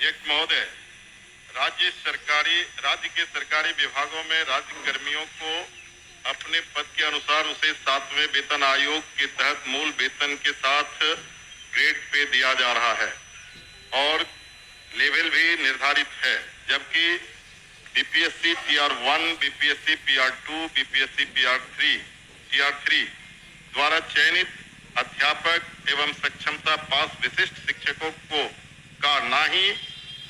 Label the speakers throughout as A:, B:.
A: अध्यक्ष महोदय, राज्य के सरकारी विभागों में राज्य कर्मियों को अपने पद के अनुसार उसे 7वें वेतन आयोग के तहत मूल वेतन के साथ ग्रेड पे दिया जा रहा है और लेवल भी निर्धारित है, जबकि बीपीएससी टीआर1, बीपीएससी पीआर2, बीपीएससी टीआर3 द्वारा चयनित अध्यापक एवं सक्षमता पास विशिष्ट शिक्षकों को का ना ही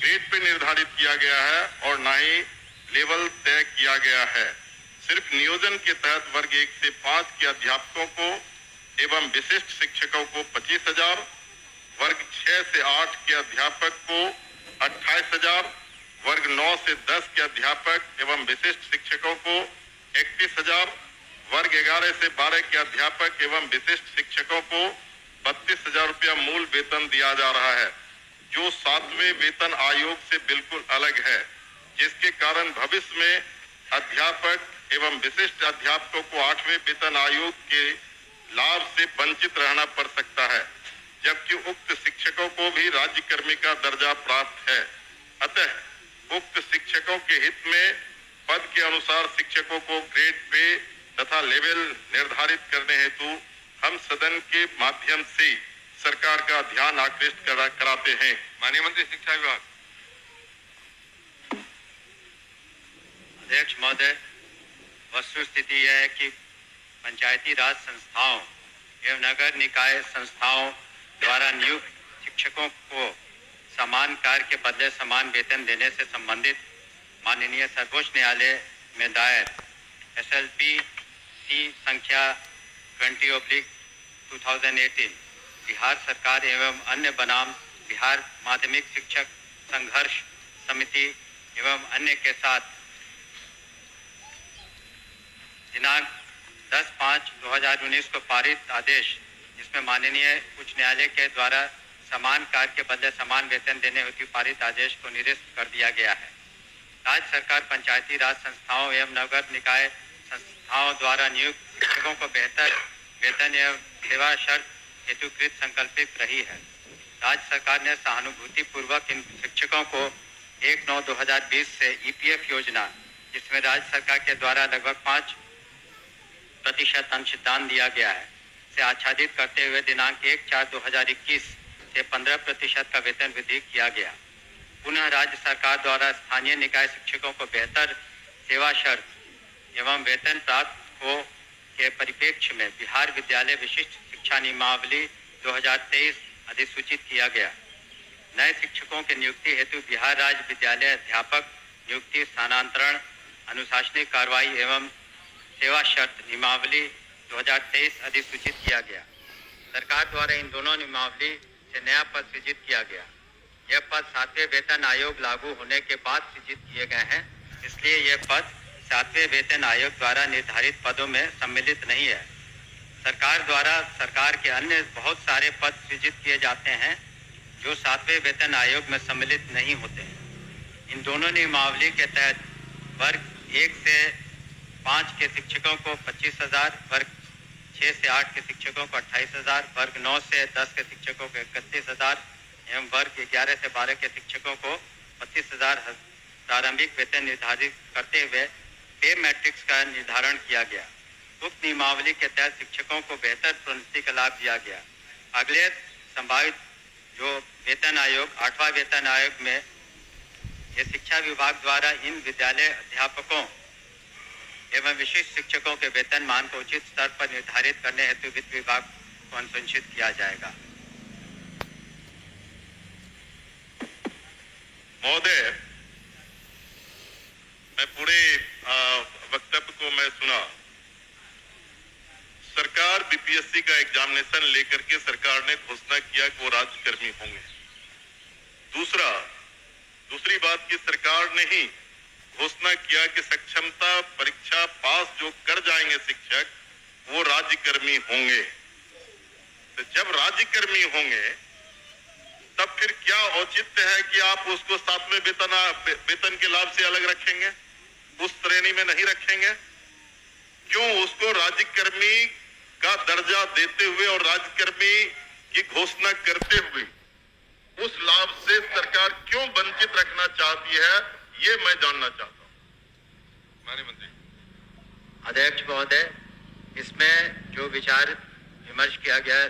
A: ग्रेड पे निर्धारित किया गया है और ना ही लेवल तय किया गया है। सिर्फ नियोजन के तहत वर्ग 1 से 5 के अध्यापकों को एवं विशिष्ट शिक्षकों को 25,000, वर्ग 6 से 8 के अध्यापक को 28,000, वर्ग 9 से 10 के अध्यापक एवं विशिष्ट शिक्षकों को 31,000, वर्ग 11 से 12 के अध्यापक एवं विशिष्ट शिक्षकों को 32,000 रुपया मूल वेतन दिया जा रहा है, जो 7वें वेतन आयोग से बिल्कुल अलग है, जिसके कारण भविष्य में अध्यापक एवं विशिष्ट अध्यापकों को 8वें वेतन आयोग के लाभ से वंचित रहना पड़ सकता है, जबकि उक्त शिक्षकों को भी राज्य कर्मी का दर्जा प्राप्त है। अतः उक्त शिक्षकों के हित में पद के अनुसार शिक्षकों को ग्रेड पे तथा लेवल निर्धारित करने हेतु हम सदन के माध्यम से सरकार का ध्यान आकृष्ट कराते हैं। माननीय मंत्री शिक्षा विभाग।
B: अध्यक्ष महोदय, वस्तु स्थिति यह है कि पंचायती राज संस्थाओं एवं नगर निकाय संस्थाओं द्वारा नियुक्त शिक्षकों को समान कार्य के बदले समान वेतन देने से संबंधित माननीय सर्वोच्च न्यायालय में दायर SLP संख्या 20/2018 बिहार सरकार एवं अन्य बनाम बिहार माध्यमिक शिक्षक संघर्ष समिति एवं अन्य के साथ दिनांक 10/5/2019 को पारित आदेश, जिसमें माननीय उच्च न्यायालय के द्वारा समान कार्य के बदले समान वेतन देने हेतु पारित आदेश को निरस्त कर दिया गया है। राज्य सरकार पंचायती राज संस्थाओं एवं नगर निकाय संस्थाओं द्वारा नियुक्त शिक्षकों को बेहतर वेतन एवं सेवा शर्त हेतुकृत संकल्पित रही है। राज्य सरकार ने सहानुभूति पूर्वक इन शिक्षकों को 1/9/2020 से EPF योजना, जिसमें राज्य सरकार के द्वारा लगभग 5% अंशदान दिया गया है, से आच्छादित करते हुए दिनांक 1/4/2021 से 15% का वेतन वृद्धि किया गया। पुनः राज्य सरकार द्वारा स्थानीय निकाय शिक्षकों को बेहतर सेवा शर्त एवं वेतन प्राप्त हो के परिप्रेक्ष्य में बिहार विद्यालय विशिष्ट शिक्षा नियमावली 2023 अधिसूचित किया गया। नए शिक्षकों की नियुक्ति हेतु बिहार राज्य विद्यालय अध्यापक नियुक्ति, स्थानांतरण, अनुशासनिक कार्रवाई एवं सेवा शर्त नियमावली 2023 अधिसूचित किया गया। सरकार द्वारा इन दोनों नियमावली से नया पद सृजित किया गया। यह पद 7वें वेतन आयोग लागू होने के बाद सृजित किए गए हैं, इसलिए यह पद 7वें वेतन आयोग द्वारा निर्धारित पदों में सम्मिलित नहीं है। सरकार द्वारा सरकार के अन्य बहुत सारे पद सृजित किए जाते हैं जो 7वें वेतन आयोग में सम्मिलित नहीं होते हैं। इन दोनों नियमावली के तहत वर्ग 1 से 5 के शिक्षकों को 25,000, वर्ग 6 से 8 के शिक्षकों को 28,000, वर्ग 9 से 10 के शिक्षकों को 31,000 एवं वर्ग 11 से 12 के शिक्षकों को 25,000 प्रारंभिक वेतन निर्धारित करते हुए पे मैट्रिक्स का निर्धारण किया गया। उक्त नियमावली के तहत शिक्षकों को बेहतर प्रोन्नति का लाभ दिया गया। अगले संभावित जो वेतन आयोग 8वां वेतन आयोग में ये शिक्षा विभाग द्वारा इन विद्यालय अध्यापकों एवं विशिष्ट शिक्षकों के वेतन मान को उचित स्तर पर निर्धारित करने हेतु वित्त विभाग को अनुशंसित किया जाएगा।
A: महोदय, मैं पूरे वक्तव्य को मैं सुना। सरकार बीपीएससी का एग्जामिनेशन लेकर के सरकार ने घोषणा किया कि वो राज्यकर्मी होंगे। दूसरी बात की सरकार ने ही घोषणा किया कि सक्षमता परीक्षा पास जो कर जाएंगे शिक्षक वो राज्यकर्मी होंगे। तो जब राज्यकर्मी होंगे तब फिर क्या औचित्य है कि आप उसको 7वें वेतन के लाभ से अलग रखेंगे, उस श्रेणी में नहीं रखेंगे? क्यों उसको राज्यकर्मी का दर्जा देते हुए और राज्यकर्मी की घोषणा करते हुए उस लाभ से सरकार क्यों वंचित रखना चाहती है, ये मैं जानना चाहता हूं। माननीय मंत्री।
B: अध्यक्ष महोदय, इसमें जो विचार विमर्श किया गया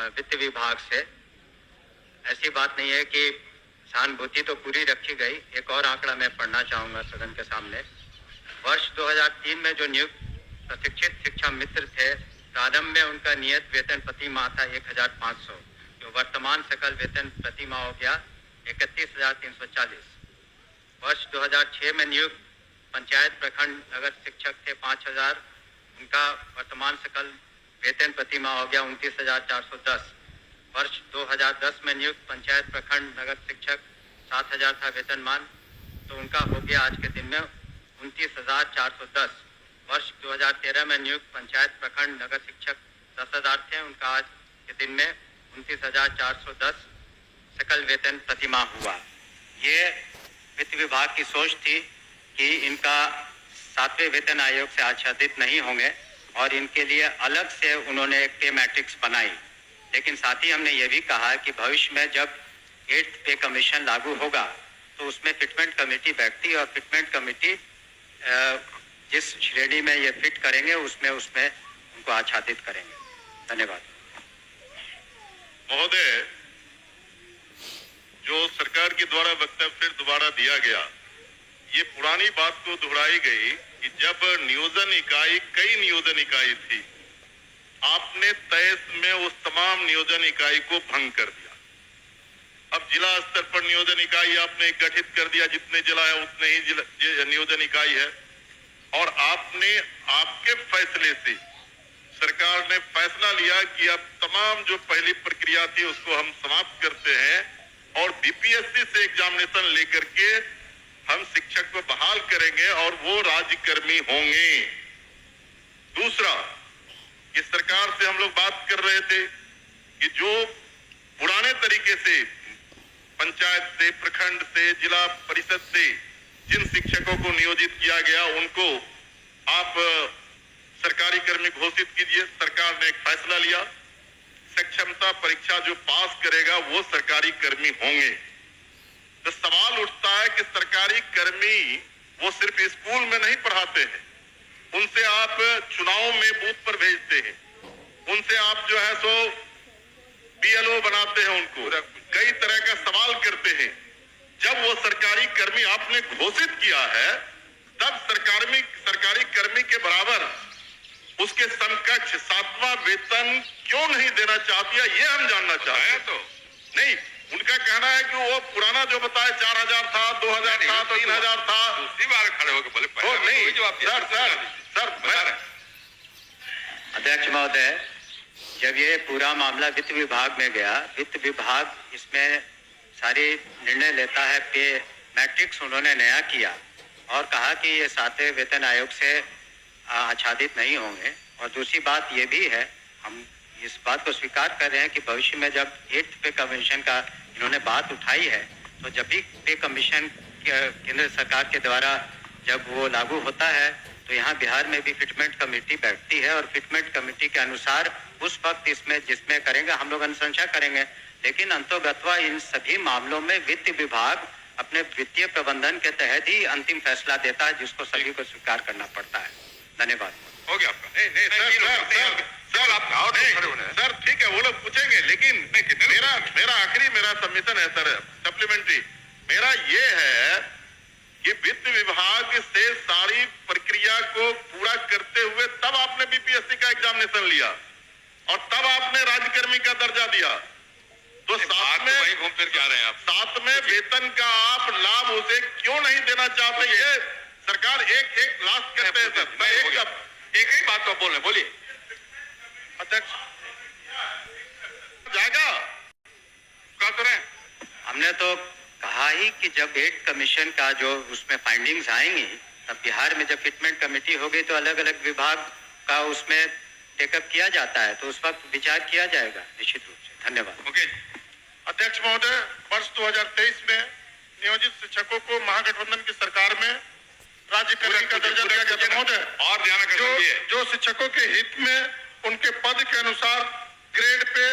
B: वित्त विभाग से, ऐसी बात नहीं है कि सहानुभूति तो पूरी रखी गई। एक और आंकड़ा मैं पढ़ना चाहूंगा सदन के सामने। वर्ष 2003 में जो नियुक्त प्रशिक्षित शिक्षा मित्र थे, प्रारंभ में उनका नियत वेतन प्रति माह था 1500, जो वर्तमान सकल वेतन प्रति माह हो गया 31,340। वर्ष 2006 में नियुक्त पंचायत प्रखंड नगर शिक्षक थे 5000, उनका वर्तमान सकल वेतन प्रति माह हो गया 29,410। वर्ष 2010 में नियुक्त पंचायत प्रखंड नगर शिक्षक 7000 था वेतनमान, तो उनका हो गया आज के दिन में 29,410। वर्ष 2013 में नियुक्त पंचायत प्रखंड नगर शिक्षक 10,000 थे, उनका आज के दिन में 29,410 सकल वेतन प्रतिमाह हुआ। ये वित्त विभाग की सोच थी कि इनका 7वें वेतन आयोग से आच्छादित नहीं होंगे और इनके लिए अलग से उन्होंने एक पे मैट्रिक्स बनाई। लेकिन साथ ही हमने ये भी कहा कि भविष्य में जब 8th पे कमीशन लागू होगा तो उसमें फिटमेंट कमेटी बैठती और फिटमेंट कमेटी जिस श्रेणी में ये फिट करेंगे उसमें उनको आच्छादित करेंगे। धन्यवाद।
A: महोदय, जो सरकार के द्वारा वक्तव्य फिर दोबारा दिया गया, ये पुरानी बात को दोहराई गई कि जब नियोजन इकाई, कई नियोजन इकाई थी, आपने तय में उस तमाम नियोजन इकाई को भंग कर दिया। अब जिला स्तर पर नियोजन इकाई आपने गठित कर दिया, जितने जिला है उतने ही नियोजन इकाई है, और आपने आपके फैसले से सरकार ने फैसला लिया कि अब तमाम जो पहली प्रक्रिया थी उसको हम समाप्त करते हैं और बीपीएससी से एग्जामिनेशन लेकर के हम शिक्षक को बहाल करेंगे और वो राज्यकर्मी होंगे। दूसरा, कि सरकार से हम लोग बात कर रहे थे कि जो पुराने तरीके से पंचायत से, प्रखंड से, जिला परिषद से जिन शिक्षकों को नियोजित किया गया उनको आप सरकारी कर्मी घोषित कीजिए। सरकार ने एक फैसला लिया, सक्षमता परीक्षा जो पास करेगा वो सरकारी कर्मी होंगे। तो सवाल उठता है कि सरकारी कर्मी वो सिर्फ स्कूल में नहीं पढ़ाते हैं, उनसे आप चुनाव में बूथ पर भेजते हैं, उनसे आप जो है सो बीएलओ बनाते हैं, उनको कई तरह का सवाल करते हैं। जब वो सरकारी कर्मी आपने घोषित किया है, तब सरकारी कर्मी के बराबर उसके समकक्ष 7वां वेतन क्यों नहीं देना चाहती है, ये हम जानना चाहते हैं। तो नहीं, उनका कहना है कि वो पुराना जो बताया 4000 था, 2000 था, 3000 था।
C: दूसरी बार खड़े होकर बोले
A: नहीं सर।
B: अध्यक्ष महोदय, जब ये पूरा मामला वित्त विभाग में गया, वित्त विभाग इसमें सारी निर्णय लेता है। पे मैट्रिक्स उन्होंने नया किया और कहा कि ये 7वें वेतन आयोग से आच्छादित नहीं होंगे। और दूसरी बात ये भी है, हम इस बात को स्वीकार कर रहे हैं कि भविष्य में जब 8th पे कमीशन का इन्होंने बात उठाई है, तो जब भी पे कमीशन केंद्र सरकार के द्वारा जब वो लागू होता है तो यहाँ बिहार में भी फिटमेंट कमेटी बैठती है और फिटमेंट कमेटी के अनुसार उस वक्त इसमें जिसमें करेंगे हम लोग अनुशंसा करेंगे। लेकिन अंतोगत्वा इन सभी मामलों में वित्त विभाग अपने वित्तीय प्रबंधन के तहत ही अंतिम फैसला देता है, जिसको सभी को स्वीकार करना पड़ता है। धन्यवाद।
A: हो गया आपका। सर ठीक है, वो लोग पूछेंगे, लेकिन मेरा आखिरी सबमिशन है सर, सप्लीमेंट्री मेरा ये है कि वित्त विभाग से सारी प्रक्रिया को पूरा करते हुए तब आपने बीपीएससी का एग्जामिनेशन लिया और तब आपने राज्यकर्मी का दर्जा दिया। तो साथ में
C: वही घूम फिर के आ रहे हैं आप।
A: 7वें वेतन का आप लाभ उसे क्यों नहीं देना चाहते? ये सरकार एक लास्ट करते हैं सर। मैं
C: एक ही बात को बोल रहे, बोलिए
A: अध्यक्ष। जाएगा
C: कह तो रहे,
B: हमने तो कहा ही कि जब 8th कमीशन का जो उसमें फाइंडिंग्स आएंगी, तब बिहार में जब फिटमेंट कमेटी होगी तो अलग अलग विभाग का उसमें टेकअप किया जाता है, तो उस वक्त विचार किया जाएगा निश्चित रूप से। धन्यवाद।
A: ओके अध्यक्ष महोदय, वर्ष 2023 में नियोजित शिक्षकों को महागठबंधन की सरकार में राज्यकर्मी का दर्जा दिया गया था महोदय।
C: और ध्यान रखिए,
A: जो शिक्षकों के हित में उनके पद के अनुसार ग्रेड पे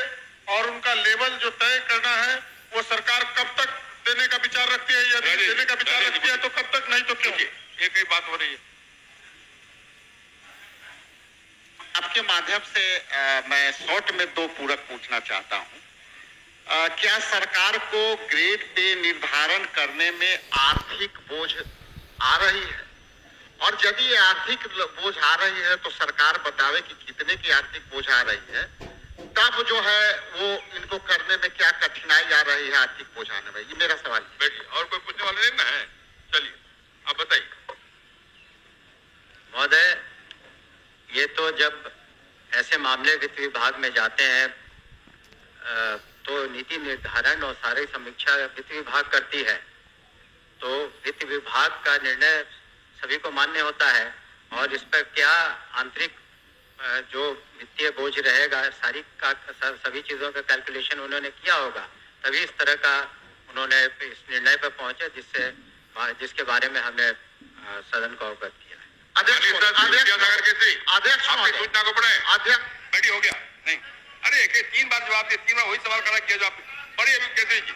A: और उनका लेवल जो तय करना है वो सरकार
D: मैं शॉर्ट में दो पूरक पूछना चाहता हूं। क्या सरकार को ग्रेड पे निर्धारण करने में आर्थिक बोझ आ रही है? और यदि ये आर्थिक बोझ आ रही है तो सरकार बतावे कि कितने की आर्थिक बोझ आ रही है, तब जो है वो इनको करने में क्या कठिनाई आ रही है आर्थिक बोझ आने में। ये मेरा सवाल है।
C: बैठिए, और कोई पूछने वाले नहीं ना है? चलिए आप बताइए।
B: महोदय, ये तो जब ऐसे मामले वित्त विभाग में जाते हैं तो नीति निर्धारण और सारी समीक्षा वित्त विभाग करती है, तो वित्त विभाग का निर्णय सभी को मान्य होता है और इस पर क्या आंतरिक जो वित्तीय बोझ रहेगा सभी चीजों का कैलकुलेशन उन्होंने किया होगा, तभी इस तरह का उन्होंने इस निर्णय पर पहुंचे जिसके बारे में हमने सदन को अवगत किया।
D: अध्यक्ष
C: आपकी सूचना को पढ़े।
D: अध्यक्ष
C: बैठी हो गया नहीं? अरे 3 बार जवाब दिए, 3 बार वही सवाल खड़ा किया जो आप बड़ी अभी कैसे जी